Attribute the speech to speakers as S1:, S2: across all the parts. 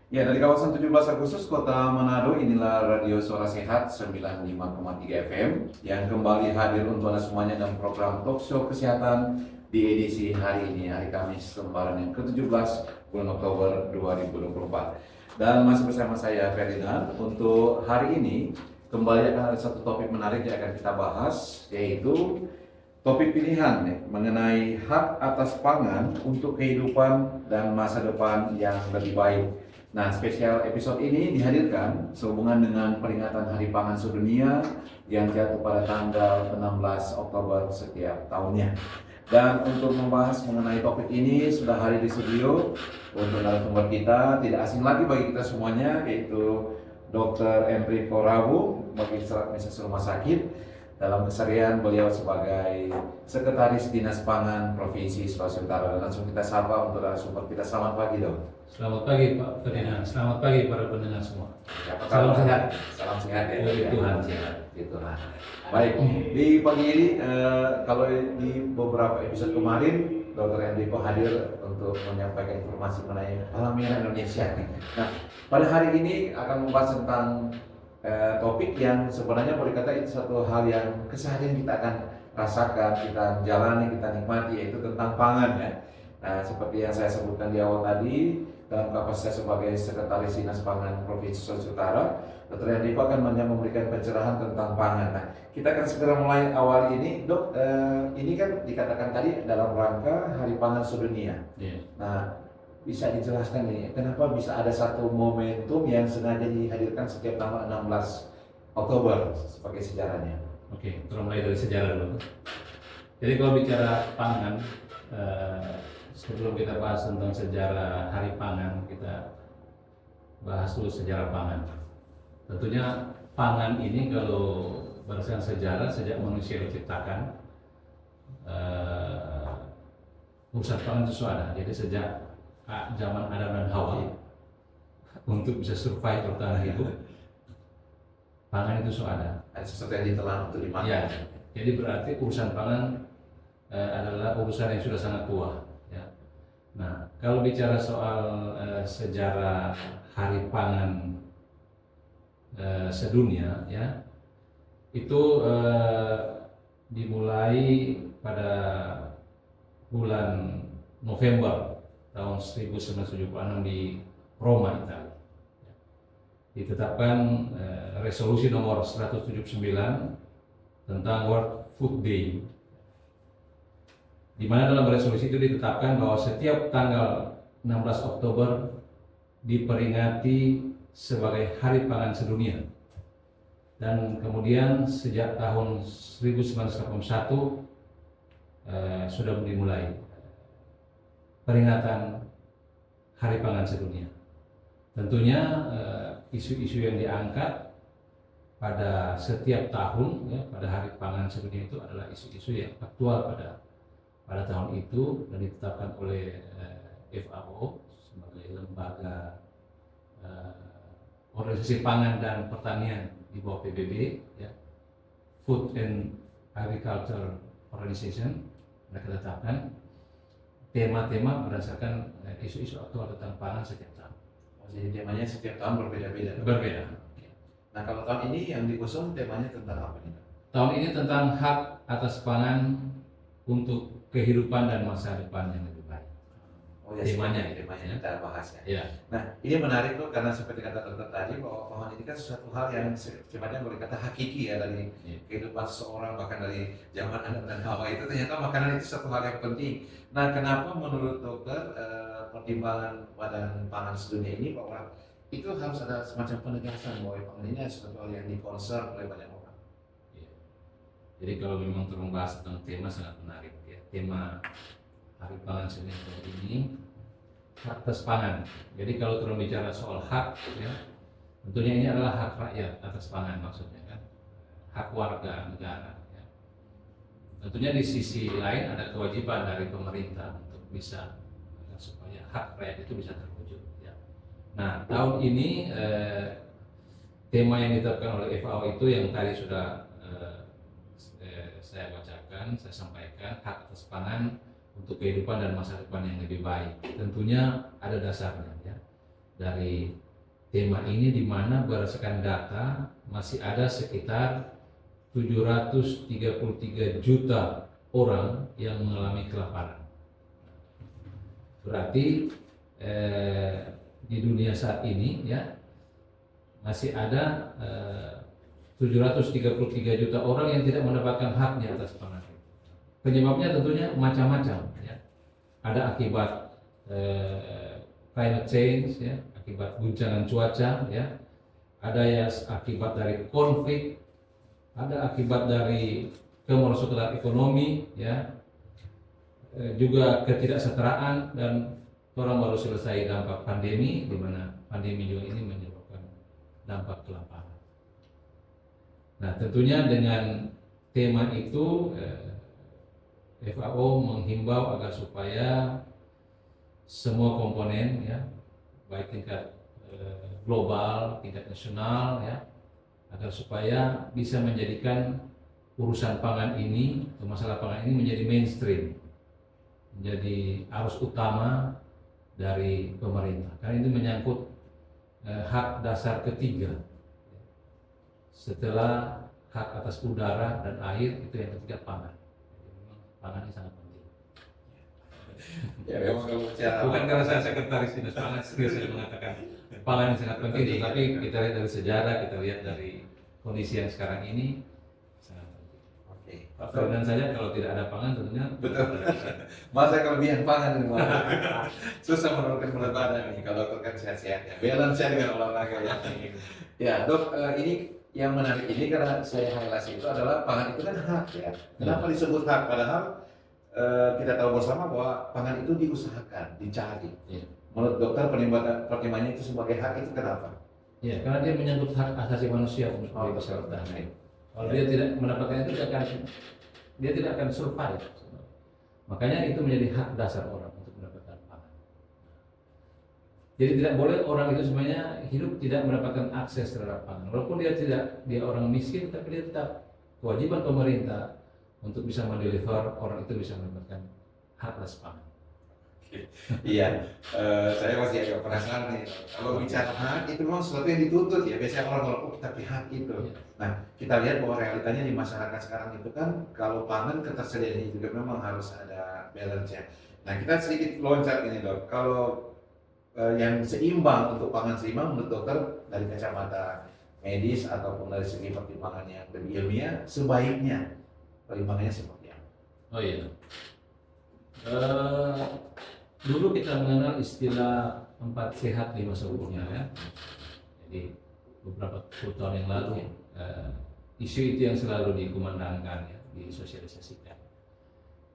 S1: Ya, dari kawasan 17 Agustus Kota Manado, inilah Radio Suara Sehat 95,3 FM yang kembali hadir untuk Anda semuanya dalam program Talk Show Kesehatan di edisi hari ini, hari Kamis, lembaran yang ke-17 bulan Oktober 2024. Dan masih bersama saya Ferdinand. Untuk hari ini kembali akan ada satu topik menarik yang akan kita bahas, yaitu topik pilihan mengenai hak atas pangan untuk kehidupan dan masa depan yang lebih baik. Nah, spesial episode ini dihadirkan sehubungan dengan peringatan Hari Pangan Sedunia yang jatuh pada tanggal 16 Oktober setiap tahunnya. Dan untuk membahas mengenai topik ini sudah hadir di studio untuk narasumber kita, tidak asing lagi bagi kita semuanya, yaitu Dr. Enrico Rabu, Magister Administrasi Rumah Sakit. Dalam keseharian beliau sebagai Sekretaris Dinas Pangan Provinsi Sulawesi Utara. Dan langsung kita sapa untuk narasumber kita. Selamat pagi, Dok.
S2: Selamat pagi Pak Ferdinand, selamat pagi para pendengar semua.
S1: Ya,
S2: Salam sehat.
S1: Salam sehat ya.
S2: Puji Tuhan.
S1: Puji Tuhan. Baik, di pagi ini kalau di beberapa episode kemarin Dr. Enrico hadir untuk menyampaikan informasi mengenai Palang Merah Indonesia. Nah, pada hari ini akan membahas tentang topik yang sebenarnya boleh kata itu satu hal yang keseharian kita akan rasakan, kita jalani, kita nikmati, yaitu tentang pangan ya. Nah, seperti yang saya sebutkan di awal tadi, dalam kapasitas sebagai Sekretaris Dinas Pangan Provinsi Sulawesi Utara, Dr. Enrico akan memberikan pencerahan tentang pangan. Nah, kita akan segera mulai awal ini, Dok. Ini kan dikatakan tadi dalam rangka Hari Pangan Sedunia.
S2: Yeah.
S1: Nah, bisa dijelaskan nih, kenapa bisa ada satu momentum yang sengaja dihadirkan setiap tanggal 16 Oktober sebagai sejarahnya?
S2: Oke, kita mulai dari sejarah dulu. Jadi kalau bicara pangan, sebelum kita bahas tentang sejarah Hari Pangan, kita bahas dulu sejarah pangan. Tentunya pangan ini kalau berdasarkan sejarah, sejak manusia diciptakan, urusan pangan itu sudah ada. Jadi sejak zaman Adam dan Hawa, untuk bisa survive bertahan hidup, pangan itu sudah ada.
S1: Ada sesuatu yang ditelan untuk dimakan.
S2: Ya, jadi berarti urusan pangan adalah urusan yang sudah sangat tua. Ya. Nah, kalau bicara soal sejarah Hari Pangan sedunia, ya, itu dimulai pada bulan November tahun 1976 di Roma, Italia. Ditetapkan resolusi nomor 179 tentang World Food Day, di mana dalam resolusi itu ditetapkan bahwa setiap tanggal 16 Oktober diperingati sebagai Hari Pangan Sedunia. Dan kemudian sejak tahun 1981 sudah dimulai peringatan Hari Pangan Sedunia. Tentunya isu-isu yang diangkat pada setiap tahun, ya, pada Hari Pangan Sedunia itu adalah isu-isu yang aktual pada tahun itu, dan ditetapkan oleh FAO sebagai lembaga organisasi pangan dan pertanian di bawah PBB, ya, Food and Agriculture Organization. Mereka tetapkan tema-tema berdasarkan isu-isu aktual tentang pangan setiap tahun.
S1: Jadi temanya setiap tahun berbeda-beda.
S2: Berbeda.
S1: Nah, kalau tahun ini yang diusung temanya tentang apa nih?
S2: Tahun ini tentang hak atas pangan untuk kehidupan dan masa depan yang lebih baik.
S1: Oh ya,
S2: temanya
S1: kita bahas ya.
S2: Ya.
S1: Nah, ini menarik tuh karena seperti kata dokter tadi bahwa pangan ini kan sesuatu hal yang sifatnya boleh kata hakiki ya dari kehidupan seseorang, bahkan dari zaman Adam dan Hawa itu ternyata makanan itu satu hal yang penting. Nah, kenapa menurut dokter pertimbangan Badan Pangan Sedunia ini bahwa itu harus ada semacam penegasan bahwa pangan ini adalah sesuatu hal yang dikonser oleh banyak orang?
S2: Ya. Jadi kalau memang membahas tentang tema sangat menarik ya, tema Hari Pangan Sedunia ini hak atas pangan. Jadi kalau terus bicara soal hak, ya, tentunya ini adalah hak rakyat atas pangan maksudnya kan, hak warga negara. Ya. Tentunya di sisi lain ada kewajiban dari pemerintah untuk bisa supaya hak rakyat itu bisa terwujud. Ya. Nah, tahun ini tema yang ditetapkan oleh FAO itu yang tadi sudah saya bacakan, saya sampaikan, hak atas pangan untuk kehidupan dan masa depan yang lebih baik. Tentunya ada dasarnya, ya. dari tema ini, di mana berdasarkan data masih ada sekitar 733 juta orang yang mengalami kelaparan. Berarti di dunia saat ini ya masih ada 733 juta orang yang tidak mendapatkan haknya atas pangan. Penyebabnya tentunya macam-macam ya. Ada akibat climate change ya, akibat guncangan cuaca ya. Ada ya akibat dari konflik, ada akibat dari kemerosotan ekonomi ya. Juga ketidaksetaraan, dan orang baru selesai dampak pandemi, di mana pandemi juga ini menyebabkan dampak kelaparan. Nah, tentunya dengan tema itu FAO menghimbau agar supaya semua komponen ya, baik tingkat global, tingkat nasional ya, agar supaya bisa menjadikan urusan pangan ini atau masalah pangan ini menjadi mainstream, menjadi arus utama dari pemerintah, karena itu menyangkut hak dasar ketiga setelah hak atas udara dan air, itu yang ketiga pangan. Jadi memang pangan ini sangat penting.
S1: Ya memang kalau bicara
S2: Bukan karena saya sekretaris dinas pangan saya mengatakan pangan ini sangat penting, tetapi kita lihat dari sejarah, kita lihat dari kondisi yang sekarang ini sangat penting.
S1: Oke.
S2: Pak Ferdinand saja kalau tidak ada pangan tentunya
S1: Betul. Masa kelebihan pangan ini susah menurunkan berat badan nih kalau terkait sehat-sehat ya. Balance dengan olahraga ya. Ya dok, ini yang menarik ini karena saya highlight itu adalah pangan itu kan hak ya. Kenapa disebut hak? Padahal kita tahu bersama bahwa pangan itu diusahakan, dicari.
S2: Ya.
S1: Menurut dokter pertimbangannya itu sebagai hak itu kenapa?
S2: Ya, karena dia menyangkut hak asasi manusia untuk bebas bertahan. Kalau dia tidak mendapatkan itu, dia tidak akan survive. Makanya itu menjadi hak dasar orang untuk mendapatkan pangan. Jadi tidak boleh orang itu sebenarnya hidup tidak mendapatkan akses terhadap pangan. Walaupun dia orang miskin, tapi dia tetap kewajiban pemerintah untuk bisa mendeliver orang itu bisa mendapatkan hak atas pangan.
S1: Iya, saya masih agak penasaran nih. Kalau bicara hak itu memang sesuatu yang dituntut ya. Biasanya orang kalau tapi hak itu. Nah, kita lihat bahwa realitanya di masyarakat sekarang itu kan kalau pangan ketersediaannya juga memang harus ada balance-nya. Nah, kita sedikit loncat ini dok. Kalau yang seimbang untuk pangan seimbang menurut dokter dari kacamata medis ataupun dari segi pertimbangan yang lebih ilmiah, sebaiknya pertimbangannya seperti apa?
S2: Oh iya. Dulu kita mengenal istilah 4 sehat 5 sempurna ya. Jadi beberapa puluh tahun yang lalu isu itu yang selalu dikumandangkan ya, disosialisasikan.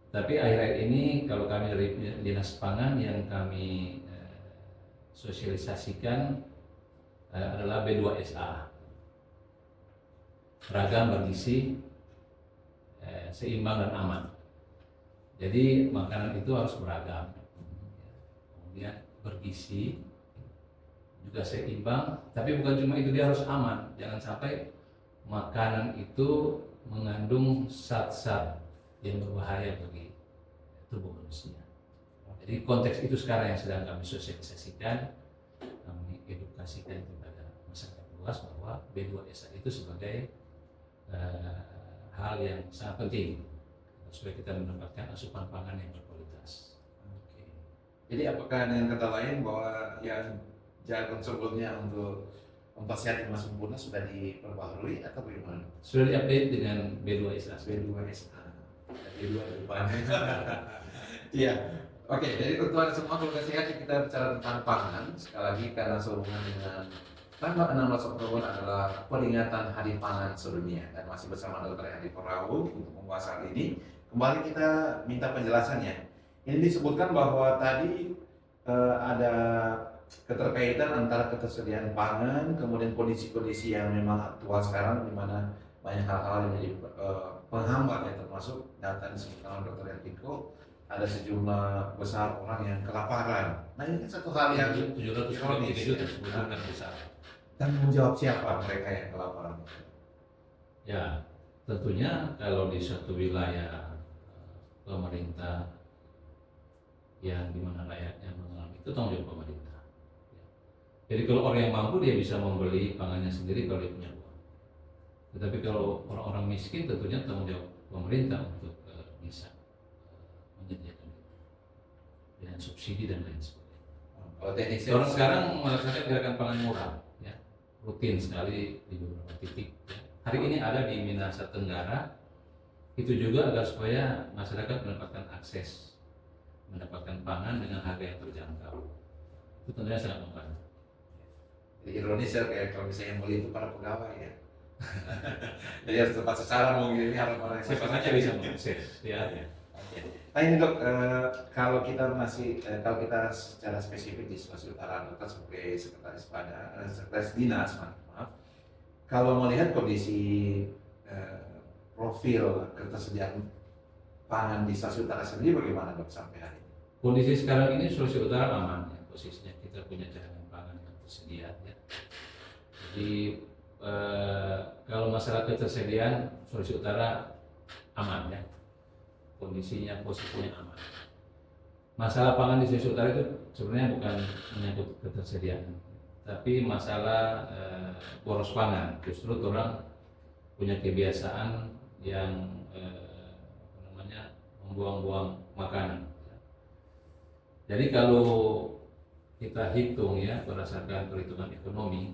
S2: Tapi akhir-akhir ini kalau kami dari Dinas Pangan yang kami sosialisasikan adalah B2SA. Beragam, bergizi, seimbang dan aman. Jadi makanan itu harus beragam, kemudian bergizi, juga seimbang, tapi bukan cuma itu, dia harus aman. Jangan sampai makanan itu mengandung zat-zat yang berbahaya bagi tubuh manusia. Jadi konteks itu sekarang yang sedang kami sosialisasikan, kami edukasikan kepada masyarakat luas bahwa B2SA itu sebagai hal yang sangat penting supaya kita mendapatkan asupan pangan yang berkualitas.
S1: Oke. Jadi apakah dengan kata lain bahwa yang jargon sebelumnya untuk 4 sehat 5 sempurna sudah diperbaharui atau bagaimana?
S2: Sudah diupdate dengan B2SA.
S1: B2SA. B2 depannya. Iya. Oke, jadi untuk Anda semua kalau sehat kita bicara tentang pangan sekali lagi karena sehubungan dengan tanggal 16 Oktober adalah peringatan Hari Pangan Sedunia dan masih bersama Dr. Hadi Korawu untuk membahas hal ini. Kembali kita minta penjelasannya. Ini disebutkan bahwa tadi ada keterkaitan antara ketersediaan pangan, kemudian kondisi-kondisi yang memang aktual sekarang di mana banyak hal-hal yang menjadi penghambat ya, termasuk data disebutkan oleh Dr. Hendriko, ada sejumlah besar orang yang kelaparan. Nah ini kan satu hal yang
S2: 733 juta sebulan besar.
S1: Dan menjawab siapa mereka yang kelaparan?
S2: Ya, tentunya kalau di suatu wilayah pemerintah yang dimana rakyatnya mengalami itu tanggung jawab pemerintah. Ya. Jadi kalau orang yang mampu dia bisa membeli pangannya sendiri kalau dia punya uang. Tetapi kalau orang-orang miskin tentunya tanggung jawab pemerintah untuk bisa menyediakan itu dengan subsidi dan lain sebagainya.
S1: Kalau teknisnya
S2: Orang sekarang melaksanakan gerakan pangan murah, ya, rutin sekali di beberapa titik. Ya. Hari ini ada di Minahasa Tenggara, itu juga agar supaya masyarakat mendapatkan akses, mendapatkan pangan dengan harga yang terjangkau. Itu tentunya sangat membantu.
S1: Jadi ironis ya, kayak kalau misalnya yang beli itu para pegawai ya. Jadi harus tepat sasaran mungkin ini harus orang yang
S2: Siapa saja bisa mengakses, ya.
S1: Oke. Nah ini dok, kalau kita kalau kita secara spesifik di Sulawesi Utara, dokter sebagai sekretaris dinas, maaf, kalau melihat kondisi profil ketersediaan pangan di Sulawesi Utara sendiri bagaimana dok sampai hari ini?
S2: Kondisi sekarang ini Sulawesi Utara aman ya, posisinya kita punya cadangan pangan yang tersedia ya. Jadi kalau masalah ketersediaan Sulawesi Utara aman ya, kondisinya posisinya aman. Masalah pangan di Sulawesi Utara itu sebenarnya bukan menyangkut ketersediaan, tapi masalah boros pangan. Justru orang punya kebiasaan yang membuang-buang makanan. Jadi kalau kita hitung ya berdasarkan perhitungan ekonomi,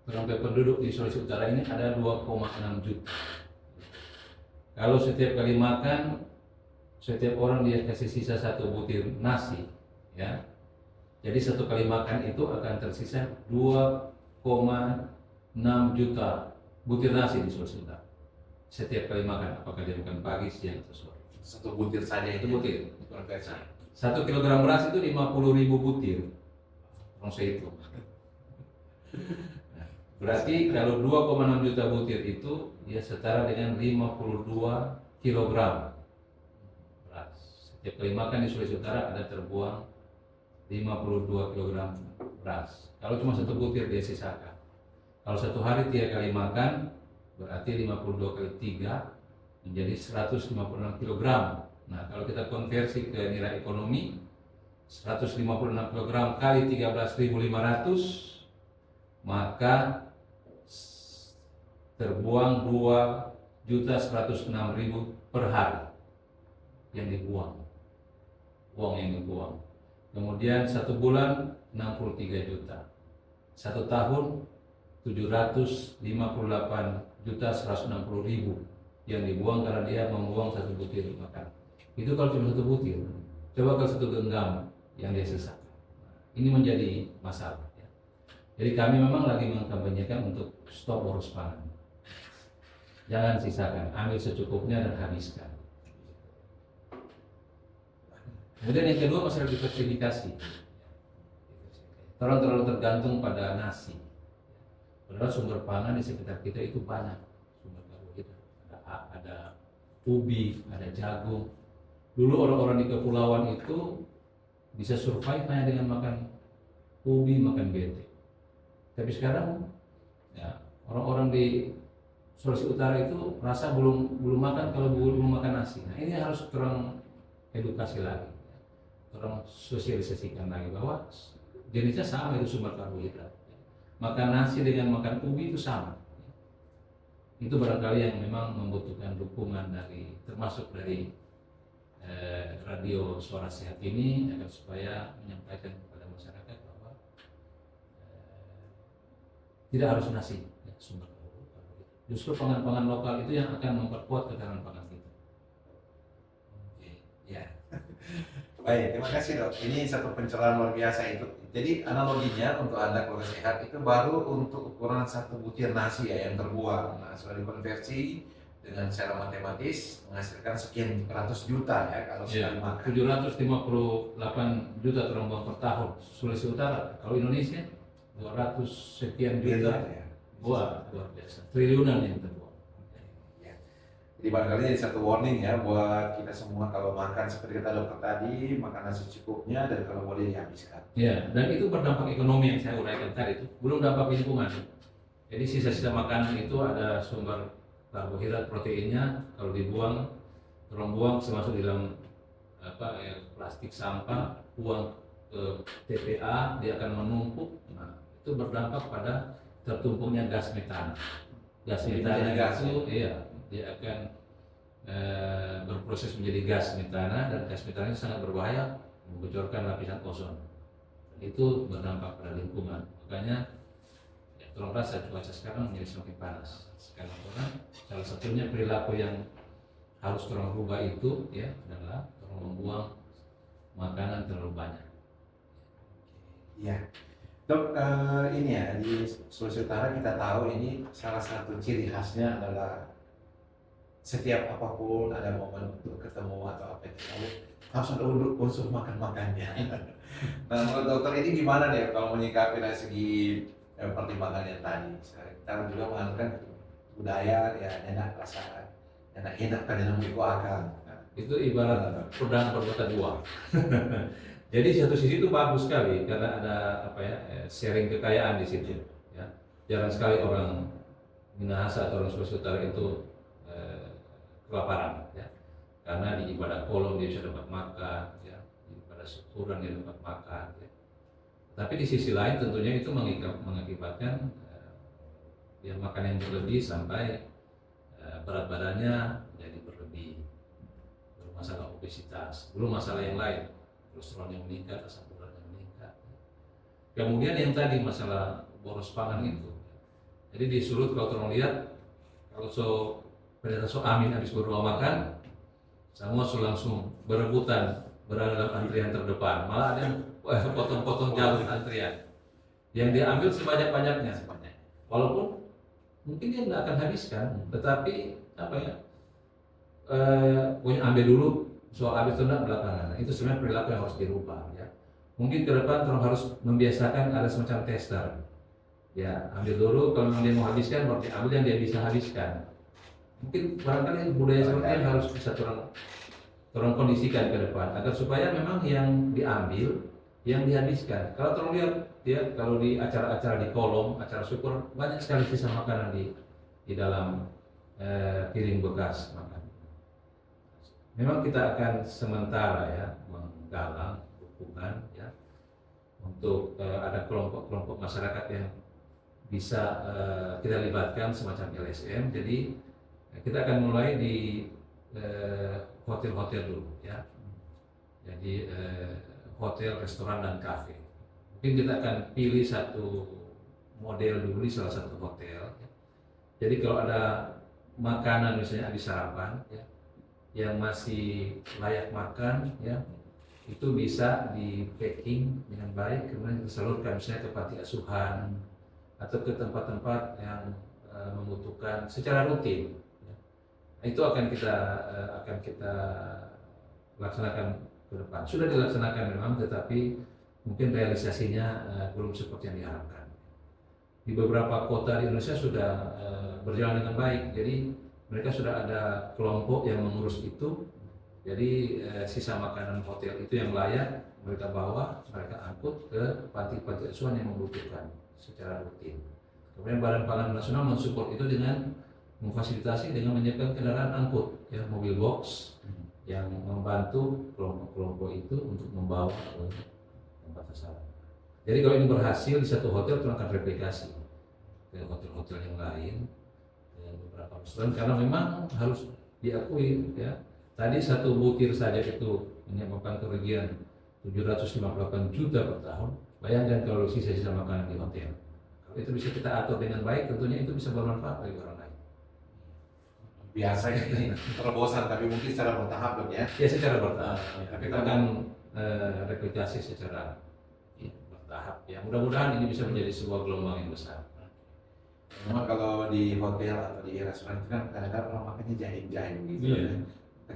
S2: penduduk di Sulawesi Utara ini ada 2,6 juta. Kalau setiap kali makan, setiap orang dia kasih sisa 1 butir nasi, ya. Jadi 1 kali makan itu akan tersisa 2,6 juta butir nasi di Sulawesi Utara. Setiap kali makan, apakah dia makan pagi, siang, atau sore.
S1: 1 butir saja itu.
S2: 1 butir.
S1: Konversi.
S2: 1 kilogram beras itu 50.000 butir. Orang saya itu. Berarti kalau 2,6 juta butir itu dia setara dengan 52 kilogram beras. Setiap kali makan di Sulawesi Utara ada terbuang 52 kilogram beras. Kalau cuma 1 butir dia sisakan. Kalau 1 hari 3 kali makan berarti 52 kali 3 menjadi 156 kilogram. Nah, kalau kita konversi ke nilai ekonomi 156 kilogram kali 13.500 maka terbuang 2.106.000 per hari yang dibuang, uang yang dibuang. Kemudian 1 bulan 63 juta, 1 tahun 758.160.000 yang dibuang karena dia membuang 1 butir makan. Itu kalau cuma 1 butir. Coba kalau 1 genggam yang dia sisakan. Ini menjadi masalah. Ya. Jadi kami memang lagi mengkampanyekan untuk stop boros pangan. Jangan sisakan, ambil secukupnya dan habiskan. Kemudian yang kedua masalah diversifikasi. Terlalu tergantung pada nasi. Padahal sumber pangan di sekitar kita itu banyak. Sumber karbohidrat. Ada ubi, ada jagung. Dulu orang-orang di kepulauan itu bisa survive hanya dengan makan ubi, makan bete. Tapi sekarang ya, orang-orang di Sulawesi Utara itu rasa belum makan kalau belum makan nasi. Nah ini harus terang edukasi lagi, terang sosialisasikan lagi bahwa jenisnya sama itu sumber karbohidrat. Makan nasi dengan makan ubi itu sama. Itu barangkali yang memang membutuhkan dukungan dari termasuk dari radio Suara Sehat ini agar supaya menyampaikan kepada masyarakat bahwa tidak harus nasi ya, sumber karbohidrat. Justru pangan-pangan lokal itu yang akan memperkuat ketahanan pangan kita.
S1: Ya. Baik, terima kasih dok. Ini satu pencerahan luar biasa itu. Jadi analoginya untuk Anda keluarga sehat itu baru untuk ukuran 1 butir nasi ya yang terbuang. Nah, sudah dikonversi dengan secara matematis menghasilkan sekian ratus juta ya kalau sekali makan.
S2: 758 juta terbuang per tahun Sulawesi Utara. Kalau Indonesia 200 sekian juta.
S1: Ya.
S2: Wah, luar biasa. Triliunan yang terbuang.
S1: Ya. Jadi barangkali jadi satu warning ya buat kita semua kalau makan seperti kata dokter tadi, makan nasi secukupnya dan kalau boleh dihabiskan.
S2: Ya, dan itu berdampak ekonomi yang saya uraikan tadi itu. Belum dampak lingkungan. Jadi sisa-sisa makanan itu ada sumber karbohidrat, proteinnya. Kalau dibuang, tolong buang masuk di dalam plastik sampah, buang ke TPA, dia akan menumpuk. Nah, itu berdampak pada tertumpuknya gas metana. Gas
S1: Jadi
S2: metana
S1: menjadi gas,
S2: itu iya, dia akan berproses menjadi gas metana, dan gas metana ini sangat berbahaya, membocorkan lapisan ozon. Dan itu berdampak pada lingkungan. Makanya ya, tolong rasa cuaca sekarang menjadi semakin panas. Sekarang salah satunya perilaku yang harus tolong rubah itu ya adalah tolong membuang makanan terlalu banyak.
S1: Iya. Dok, ini ya di Sulawesi Utara kita tahu ini salah satu ciri khasnya adalah setiap apapun ada momen untuk ketemu atau apa itu harus ada unsur makan-makannya. Nah, menurut dokter ini gimana deh kalau menyikapi dari segi pertimbangan yang tadi? Kita juga menganutkan budaya ya enak rasa enak kan yang memiliki akal.
S2: Itu ibarat pedang bermata dua. Jadi satu sisi itu bagus sekali karena ada apa ya sharing kekayaan di situ. Ya. Jarang sekali orang Minahasa atau orang Sulawesi Utara itu kelaparan, ya. Karena di ibadah kolom dia bisa dapat makan, ya. Di ibadah syukuran dia dapat makan. Ya. Tapi di sisi lain tentunya itu mengakibatkan dia makan yang berlebih sampai berat badannya jadi berlebih, bermasalah obesitas, belum masalah yang lain. Kolesterol yang meningkat, asam urat yang meningkat. Kemudian yang tadi masalah boros pangan itu. Jadi di Sulut kalau tolong lihat, kalau amin habis berdua makan, semua langsung berebutan berada dalam antrian terdepan. Malah ada yang potong-potong jalur antrian. Yang dia ambil sebanyak-banyaknya. Walaupun mungkin dia tidak akan habiskan, tetapi apa ya? Punya ambil dulu. Soal habis itu enggak belakangan. Itu sebenarnya perilaku yang harus dirubah ya. Mungkin ke depan tolong harus membiasakan ada semacam tester. Ya, ambil dulu kalau memang dia mau habiskan berarti ambil yang dia bisa habiskan. Mungkin barangkali budaya seperti ini harus bisa tolong kondisikan ke depan agar supaya memang yang diambil yang dihabiskan. Kalau tolong lihat ya kalau di acara-acara di kolom, acara syukur banyak sekali sisa makanan di dalam piring bekas makan. Memang kita akan sementara ya menggalang dukungan ya untuk ada kelompok-kelompok masyarakat yang bisa kita libatkan semacam LSM. Jadi kita akan mulai di hotel-hotel dulu ya. Jadi hotel, restoran dan kafe. Mungkin kita akan pilih satu model dulu di salah satu hotel. Ya. Jadi kalau ada makanan misalnya habis sarapan ya, yang masih layak makan ya itu bisa di packing dengan baik kemudian disalurkan misalnya ke panti asuhan atau ke tempat-tempat yang membutuhkan secara rutin ya. Nah, itu akan kita laksanakan ke depan. Sudah dilaksanakan memang tetapi mungkin realisasinya belum seperti yang diharapkan. Di beberapa kota di Indonesia sudah berjalan dengan baik. Jadi mereka sudah ada kelompok yang mengurus itu. Jadi sisa makanan hotel itu yang layak mereka bawa, mereka angkut ke panti-panti asuhan yang membutuhkan secara rutin. Kemudian Badan Pangan Nasional mensupport itu dengan memfasilitasi dengan menyiapkan kendaraan angkut, ya mobil box yang membantu kelompok-kelompok itu untuk membawa ke tempat sasaran. Jadi kalau ini berhasil di satu hotel itu akan replikasi ke hotel-hotel yang lain. Beberapa restoran karena memang harus diakui ya tadi satu butir saja itu menyebabkan kerugian 758 juta per tahun. Bayangkan kalau sisa-sisa makanan di hotel, kalau itu bisa kita atur dengan baik tentunya itu bisa bermanfaat bagi orang lain.
S1: Biasanya ini terobosan tapi mungkin secara bertahap dong ya.
S2: Ya secara bertahap kita akan replikasi secara bertahap ya, mudah-mudahan ini bisa menjadi sebuah gelombang yang besar.
S1: Memang kalau di hotel atau di restoran itu kan kadang-kadang orang makannya jahim-jahim gitu ya.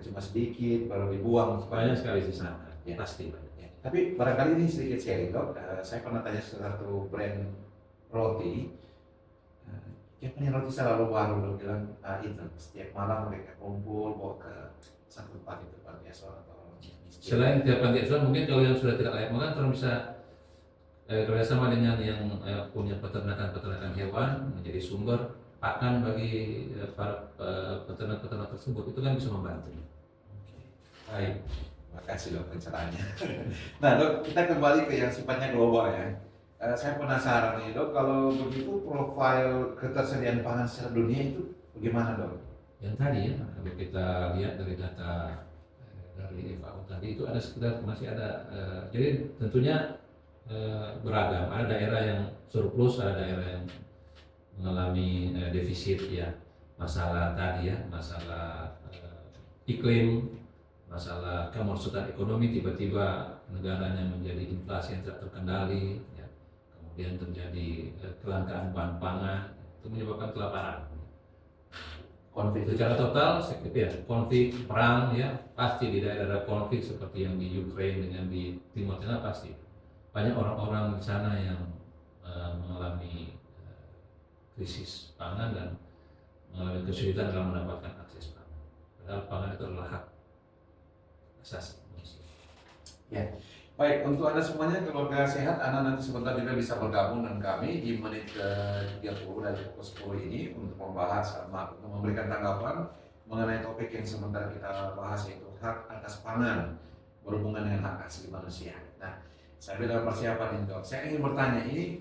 S1: Cuma sedikit baru dibuang.
S2: Banyak sekali sisa ya. Pasti
S1: ya. Tapi barangkali ini sedikit sharing dok. Saya pernah tanya satu brand roti. Ya punya roti selalu baru dok bilang itu setiap malam mereka kumpul bawa ke satu tempat itu panti asuhan atau miskin.
S2: Selain tiap panti asuhan mungkin kalau yang sudah tidak layak makan terus bisa kerjasama dengan yang punya peternakan hewan menjadi sumber pakan bagi para peternak-peternak tersebut, itu kan bisa membantu.
S1: Baik, terima kasih dok pencerahannya. Nah dok, kita kembali ke yang sifatnya global ya. Saya penasaran nih dok, kalau begitu profil ketersediaan pangan secara dunia itu bagaimana dok?
S2: Yang tadi ya, kalau kita lihat dari data dari FAO tadi itu ada sekitar masih ada, jadi tentunya beragam. Ada daerah yang surplus, ada daerah yang mengalami defisit ya. Masalah tadi ya, masalah iklim, masalah kemersutan ekonomi, tiba-tiba negaranya menjadi inflasi yang tidak terkendali, ya. Kemudian terjadi kelangkaan bahan pangan, itu menyebabkan kelaparan. Konflik secara total, ya, konflik perang ya pasti di daerah konflik seperti yang di Ukraina dengan di Timur Tengah pasti banyak orang-orang di sana yang mengalami krisis pangan dan mengalami kesulitan dalam mendapatkan akses pangan. Padahal pangan itu adalah hak asasi manusia.
S1: Ya, baik untuk Anda semuanya keluarga sehat, Anda nanti sebentar juga bisa bergabung dengan kami di menit ke 30 dan ke 10 ini untuk membahas, untuk memberikan tanggapan mengenai topik yang sebentar kita bahas yaitu hak atas pangan berhubungan dengan hak asasi manusia. Nah, saya dalam persiapan ini dok, saya ingin bertanya ini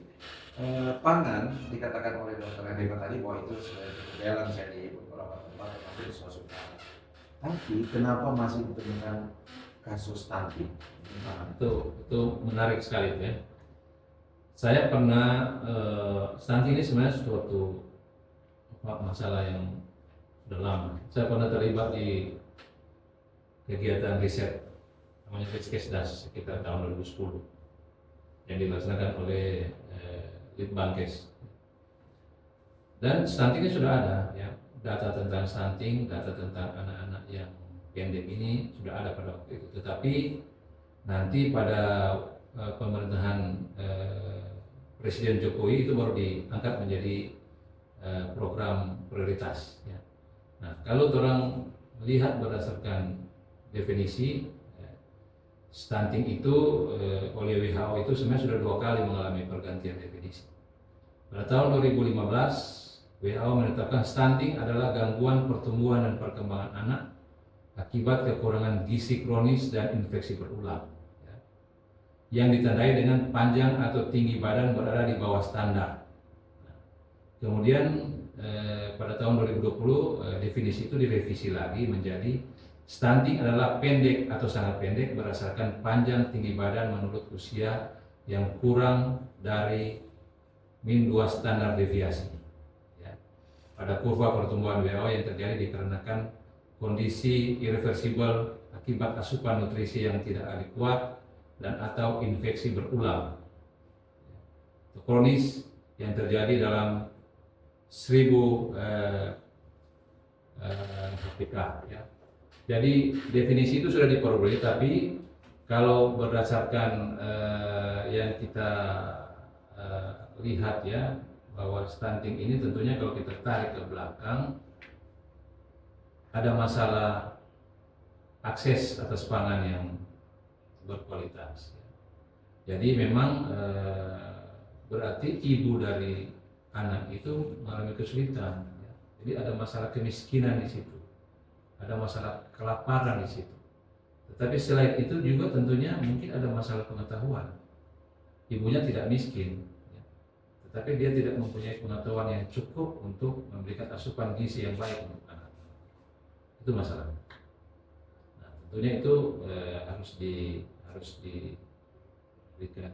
S1: pangan dikatakan oleh Dr. Hendrika tadi bahwa itu sudah cukup balance ya di beberapa tempat termasuk di Sulawesi Utara. Tapi kenapa masih ditemukan kasus stunting?
S2: Nah, itu menarik sekali ya. Saya pernah stunting ini sebenarnya suatu masalah yang sudah lama. Saya pernah terlibat di kegiatan riset namanya Riskesdas sekitar tahun 2010 yang dilaksanakan oleh Litbangkes. Dan stuntingnya sudah ada ya, data tentang stunting, data tentang anak-anak yang pendek ini sudah ada pada waktu itu. Tetapi nanti pada pemerintahan Presiden Jokowi itu baru diangkat menjadi program prioritas. Ya. Nah, kalau orang melihat berdasarkan definisi stunting itu oleh WHO itu sebenarnya sudah 2 kali mengalami pergantian definisi. Pada tahun 2015 WHO menetapkan stunting adalah gangguan pertumbuhan dan perkembangan anak akibat kekurangan gizi kronis dan infeksi berulang ya, yang ditandai dengan panjang atau tinggi badan berada di bawah standar. Nah, kemudian pada tahun 2020 definisi itu direvisi lagi menjadi stunting adalah pendek atau sangat pendek berdasarkan panjang tinggi badan menurut usia yang kurang dari min 2 standar deviasi ya. Pada kurva pertumbuhan WHO yang terjadi dikarenakan kondisi irreversibel akibat asupan nutrisi yang tidak adekuat dan atau infeksi berulang kronis yang terjadi dalam 1000 HPK ya. Jadi definisi itu sudah diperoleh, tapi kalau berdasarkan yang kita lihat ya, bahwa stunting ini tentunya kalau kita tarik ke belakang ada masalah akses atas pangan yang berkualitas. Jadi memang berarti ibu dari anak itu mengalami kesulitan. Ya. Jadi ada masalah kemiskinan di situ, ada masalah kelaparan di situ. Tetapi selain itu juga tentunya mungkin ada masalah pengetahuan. Ibunya tidak miskin, ya. Tetapi dia tidak mempunyai pengetahuan yang cukup untuk memberikan asupan gizi yang baik untuk anak. Itu masalah. Nah, tentunya itu harus diberikan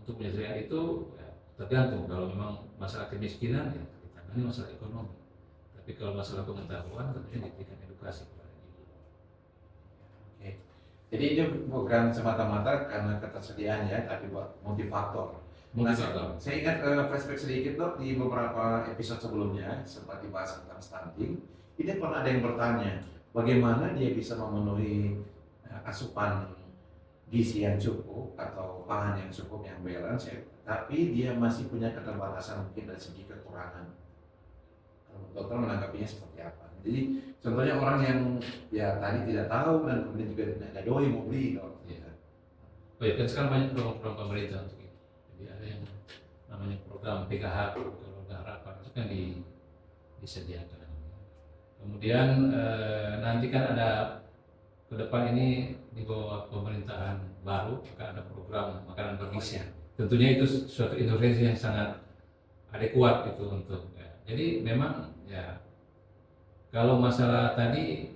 S2: untuk menyelesaikan itu ya, tergantung. Kalau memang masalah kemiskinan ya ditangani masalah ekonomi. Tapi kalau masalah pengetahuan tentunya diberikan edukasi kepada ibu.
S1: Oke. Jadi itu bukan semata-mata karena ketersediaan ya, tapi multifaktor. Nah, saya ingat flashback sedikit dok, di beberapa episode sebelumnya sempat dibahas tentang stunting. Ini pernah ada yang bertanya, bagaimana dia bisa memenuhi asupan gizi yang cukup atau pangan yang cukup yang balance ya, tapi dia masih punya keterbatasan mungkin dari segi kekurangan. Dokter menanggapinya seperti apa? Jadi contohnya orang yang ya tadi tidak tahu dan kemudian juga tidak doi mau beli dok.
S2: Ya. Oh ya, kan sekarang banyak program pemerintah untuk itu. Jadi ada yang namanya program PKH, keluarga harapan itu kan disediakan. Kemudian nanti kan ada ke depan ini di bawah pemerintahan baru akan ada program makanan bergizi. Tentunya itu suatu intervensi yang sangat adekuat itu untuk ya. Jadi memang ya kalau masalah tadi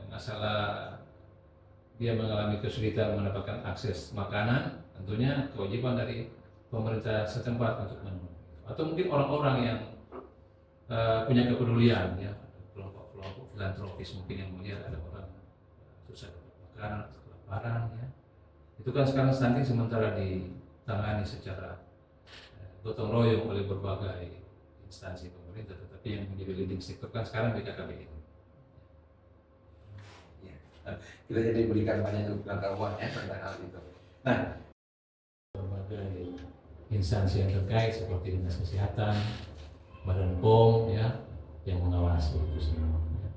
S2: masalah dia mengalami kesulitan mendapatkan akses makanan, tentunya kewajiban dari pemerintah setempat untuk memenuhi. Atau mungkin orang-orang yang punya kepedulian ya, kelompok-kelompok filantropis mungkin yang melihat ada orang susah dapat makanan, kelaparan ya. Itu kan sekarang stunting sementara ditangani secara gotong royong oleh berbagai instansi pemerintah, tetapi yang menjadi leading sector kan sekarang BKKBN.
S1: Kita jadi berikan banyak pengetahuan ya tentang hal itu. Nah,
S2: berbagai instansi yang terkait seperti Dinas Kesehatan, Badan POM ya yang mengawasi itu semua. Ya.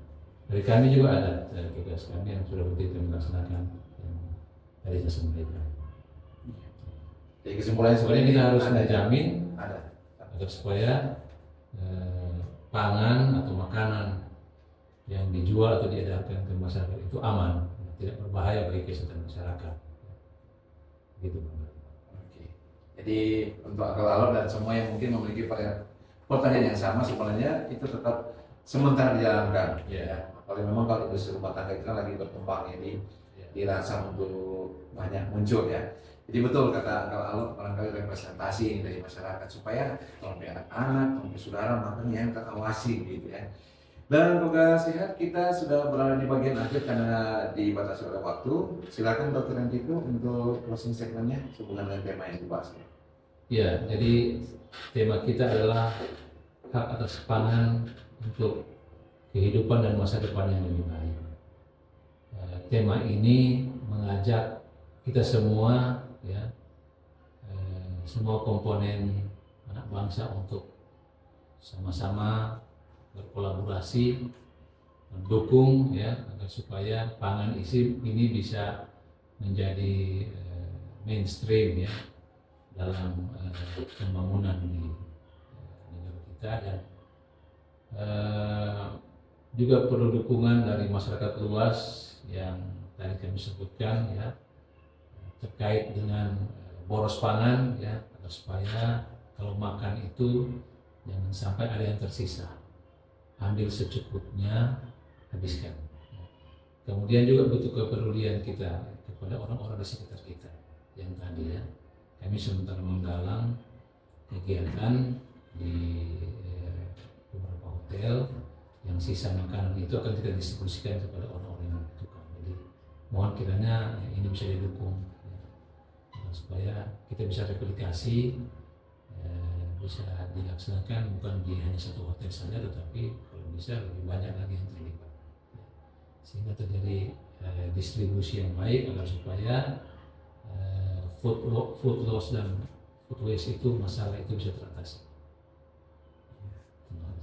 S2: Dari kami juga ada tugas kami yang sudah betul melaksanakan yang tadi saya sampaikan.
S1: jadi kesimpulannya
S2: Sebenarnya kita harus
S1: ada,
S2: menjamin
S1: ada.
S2: agar supaya pangan atau makanan yang dijual atau diedarkan ke masyarakat itu aman, tidak berbahaya bagi kesehatan masyarakat. Gitu.
S1: Oke. Jadi untuk akal alor dan semua yang mungkin memiliki pertanyaan yang sama sebenarnya itu tetap sementara dijalankan. Ya. Apalagi memang kalau industri rumah tangga itu kan lagi berkembang ini dirangsang untuk banyak muncul ya. Jadi betul kata akal alor barangkali representasi dari masyarakat supaya kalau anak-anak, kalau saudara makanya yang kita awasi gitu ya. Dan tugas sehat kita sudah berada di bagian akhir karena dibatasi oleh waktu. Silakan Dr. Hendriko untuk closing segmennya sehubungan dengan tema yang dibahas.
S2: Ya, jadi tema kita adalah hak atas pangan untuk kehidupan dan masa depan yang lebih baik. Tema ini mengajak kita semua, ya, semua komponen anak bangsa untuk sama-sama berkolaborasi mendukung ya agar supaya pangan ini bisa menjadi mainstream ya dalam pembangunan di negara kita, dan juga perlu dukungan dari masyarakat luas yang tadi kami sebutkan ya terkait dengan boros pangan ya agar supaya kalau makan itu jangan sampai ada yang tersisa. Ambil secukupnya, habiskan. Kemudian juga butuh kepedulian kita kepada orang-orang di sekitar kita yang tadi ya. Kami sementara menggalang kegiatan di beberapa hotel yang sisa makanan itu akan kita distribusikan kepada orang-orang yang membutuhkan. Jadi mohon kiranya ini bisa didukung ya, supaya kita bisa replikasi, bisa dilaksanakan bukan di hanya satu hotel saja, tetapi kalau bisa lebih banyak lagi yang terlibat sehingga terjadi distribusi yang baik agar supaya food loss dan food waste itu masalah itu bisa teratasi.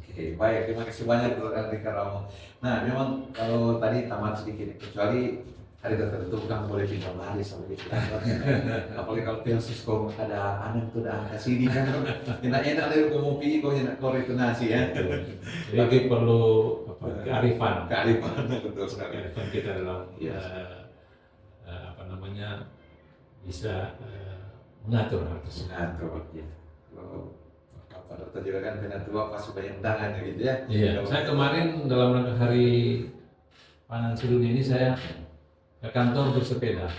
S1: Oke, baik, terima kasih banyak Dr. Hendriko Romo. Nah, memang kalau tadi tamat sedikit, kecuali hari tertentu kan boleh pindah lari sama gitu. Apalagi kalau Pilsus kok ada anak tuh udah kasih di kan enak-enak dari kopi kok enak kor itu nasi ya.
S2: Jadi perlu kearifan
S1: betul sekali.
S2: Kearifan kita dalam bisa mengatur hal tersebut.
S1: Mengatur ya. Kalau Pak Dokter juga kan kena tua pas banyak undangan gitu ya.
S2: Iya. Saya kemarin dalam rangka hari pangan sedunia ini saya ke kantor bersepeda.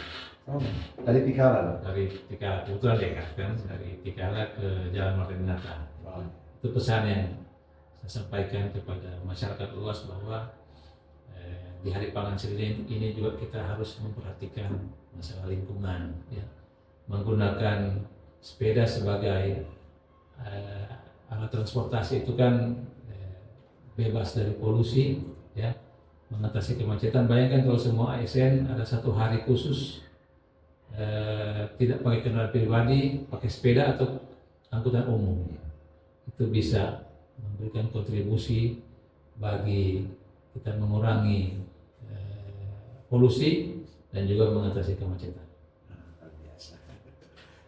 S1: Oh, dari Tikala.
S2: Dari Tikala, kebetulan dekat kan, dari Tikala ke Jalan Martinata.
S1: Oh.
S2: Itu pesan yang saya sampaikan kepada masyarakat luas bahwa di hari pangan sedunia ini juga kita harus memperhatikan masalah lingkungan, ya. Menggunakan sepeda sebagai alat transportasi itu kan bebas dari polusi, ya. Mengatasi kemacetan. Bayangkan kalau semua ASN ada satu hari khusus tidak pakai kendaraan pribadi, pakai sepeda atau angkutan umum, itu bisa memberikan kontribusi bagi kita mengurangi polusi dan juga mengatasi kemacetan.
S1: Luar biasa.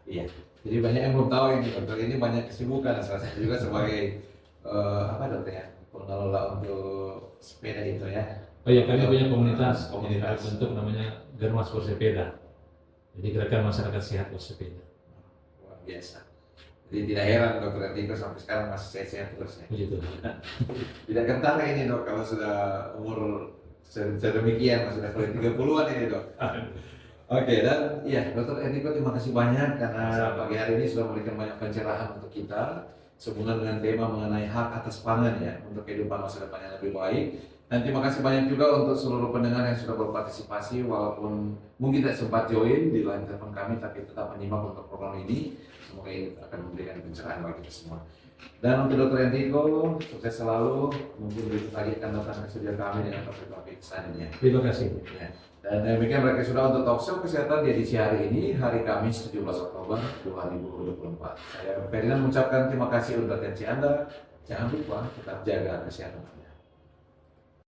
S1: Iya. Jadi banyak yang belum tahu ini dokter, ini banyak kesibukan, salah satu juga sebagai apa dokter ya, pengelola untuk sepeda itu ya.
S2: Oh ya, kami punya komunitas
S1: Komunitas.
S2: bentuk namanya Germas Bersepeda. Jadi gerakan masyarakat sehat bersepeda.
S1: Luar biasa. Jadi tidak heran dokter Enrico sampai sekarang masih sehat-sehat terus ya.
S2: Begitu.
S1: Tidak kental ini dok kalau sudah umur sedemikian, sudah mulai 30-an ini dok. Oke, dan ya dokter Enrico terima kasih banyak karena pagi hari ini sudah memberikan banyak pencerahan untuk kita sehubungan dengan tema mengenai hak atas pangan ya untuk kehidupan masa depan yang lebih baik. Dan terima kasih banyak juga untuk seluruh pendengar yang sudah berpartisipasi walaupun mungkin tidak sempat join di line telepon kami tapi tetap menyimak untuk program ini. Semoga ini akan memberikan pencerahan bagi kita semua. Dan untuk Dr. Enrico, sukses selalu. Mungkin berikut lagi akan datang ke studio kami dengan topik-topik selanjutnya.
S2: Terima kasih.
S1: Ya. Dan demikian mereka sudah untuk talkshow kesehatan di edisi hari ini, hari Kamis 17 Oktober 2024. Saya Ferdinand mengucapkan terima kasih untuk atensi Anda. Jangan lupa tetap jaga kesehatan.